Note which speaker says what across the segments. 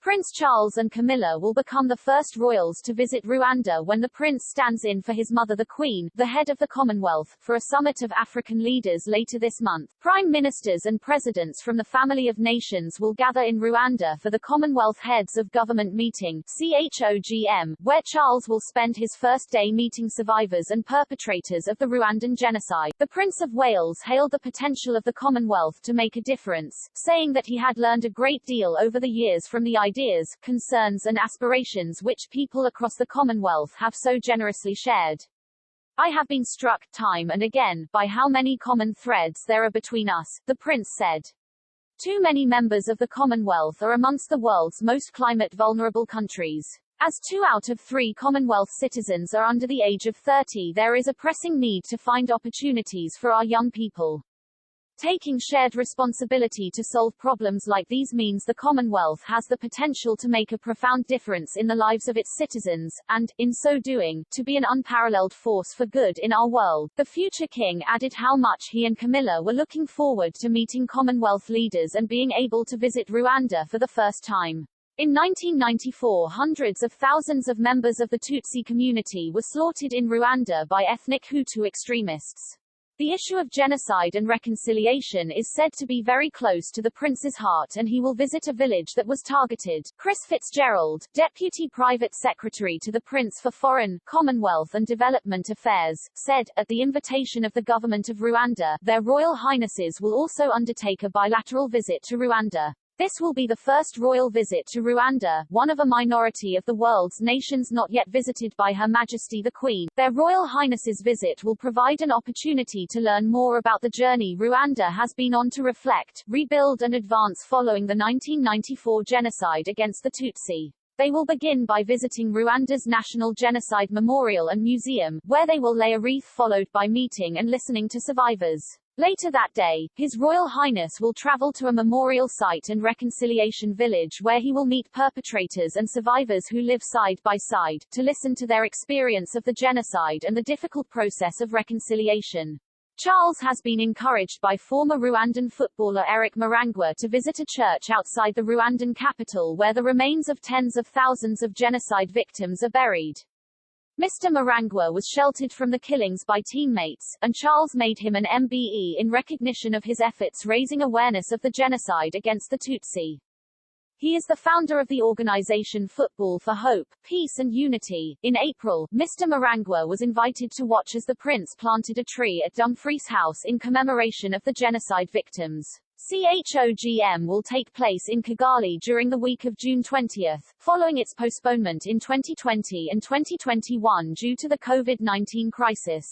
Speaker 1: Prince Charles and Camilla will become the first royals to visit Rwanda when the prince stands in for his mother the Queen, the head of the Commonwealth, for a summit of African leaders later this month. Prime ministers and presidents from the family of nations will gather in Rwanda for the Commonwealth Heads of Government meeting, CHOGM, where Charles will spend his first day meeting survivors and perpetrators of the Rwandan genocide. The Prince of Wales hailed the potential of the Commonwealth to make a difference, saying that he had learned a great deal over the years from the ideas, concerns and aspirations which people across the Commonwealth have so generously shared. I have been struck, time and again, by how many common threads there are between us, the Prince said. Too many members of the Commonwealth are amongst the world's most climate-vulnerable countries. As 2 out of 3 Commonwealth citizens are under the age of 30, there is a pressing need to find opportunities for our young people. Taking shared responsibility to solve problems like these means the Commonwealth has the potential to make a profound difference in the lives of its citizens, and, in so doing, to be an unparalleled force for good in our world. The future king added how much he and Camilla were looking forward to meeting Commonwealth leaders and being able to visit Rwanda for the first time. In 1994, hundreds of thousands of members of the Tutsi community were slaughtered in Rwanda by ethnic Hutu extremists. The issue of genocide and reconciliation is said to be very close to the prince's heart, and he will visit a village that was targeted. Chris Fitzgerald, Deputy Private Secretary to the Prince for Foreign, Commonwealth and Development Affairs, said, at the invitation of the government of Rwanda, their Royal Highnesses will also undertake a bilateral visit to Rwanda. This will be the first royal visit to Rwanda, one of a minority of the world's nations not yet visited by Her Majesty the Queen. Their Royal Highnesses' visit will provide an opportunity to learn more about the journey Rwanda has been on to reflect, rebuild and advance following the 1994 genocide against the Tutsi. They will begin by visiting Rwanda's National Genocide Memorial and Museum, where they will lay a wreath followed by meeting and listening to survivors. Later that day, His Royal Highness will travel to a memorial site and reconciliation village where he will meet perpetrators and survivors who live side by side, to listen to their experience of the genocide and the difficult process of reconciliation. Charles has been encouraged by former Rwandan footballer Eric Marangwa to visit a church outside the Rwandan capital where the remains of tens of thousands of genocide victims are buried. Mr. Marangwa was sheltered from the killings by teammates, and Charles made him an MBE in recognition of his efforts raising awareness of the genocide against the Tutsi. He is the founder of the organization Football for Hope, Peace and Unity. In April, Mr. Marangwa was invited to watch as the prince planted a tree at Dumfries House in commemoration of the genocide victims. CHOGM will take place in Kigali during the week of June 20, following its postponement in 2020 and 2021 due to the COVID-19 crisis.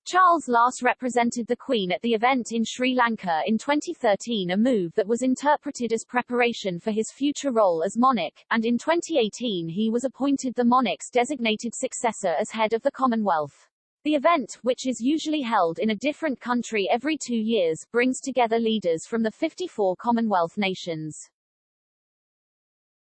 Speaker 1: Charles last represented the Queen at the event in Sri Lanka in 2013, a move that was interpreted as preparation for his future role as monarch, and in 2018 he was appointed the monarch's designated successor as head of the Commonwealth. The event, which is usually held in a different country every 2 years, brings together leaders from the 54 Commonwealth nations.